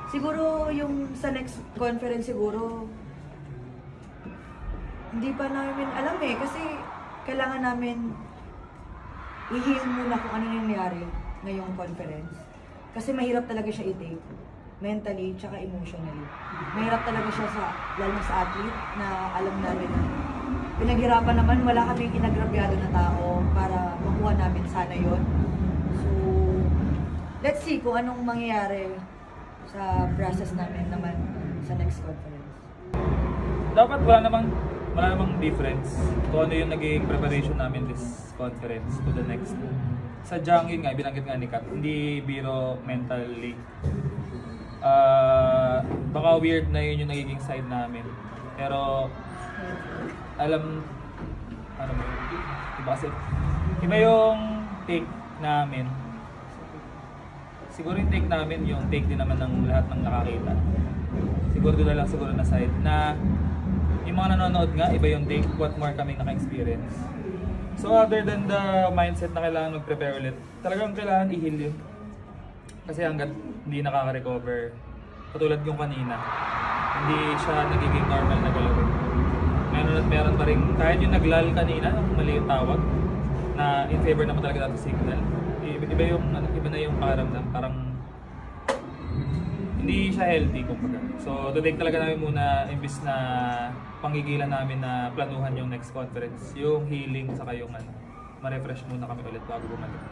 Siguro yung sa next conference siguro, hindi pa namin alam kasi kailangan namin i-heal muna kung ano nangyari ngayong conference. Kasi mahirap talaga siya i-take, mentally tsaka emotionally. Mahirap talaga siya lalo sa athlete na alam namin na pinaghirapan naman, wala kaming inagrabyado na tao para makuha namin sana yon. So, let's see kung anong mangyayari sa process namin naman sa next conference. Dapat wala namang difference kung ano yung naging preparation namin this conference to the next. Sadyang yun nga, binanggit nga ni Kat, hindi biro mentally. Baka weird na yun yung nagiging side namin. Pero alam, ano mo yun? Diba kasi, iba yung take namin. Siguro yung take namin, yung take din naman ng lahat ng nakakita. Siguro doon na lang siguro na side na yung mga nanonood nga, iba yung take, what more kaming naka-experience. So other than the mindset na kailangan mag-prepare ulit, talagang kailangan i-heal yun. Kasi hanggat hindi nakaka-recover, katulad yung kanina, hindi siya nagiging normal na galawin. Meron pa rin, kahit yung naglal kanina, mali yung tawag, na in favor naman talaga natin signal. Iba na yung pakiramdam, parang hindi siya healthy kumbaga. So to take talaga namin muna, imbis na panggigilan namin na planuhan yung next conference, yung healing saka yung ma-refresh muna kami ulit bago bumalik.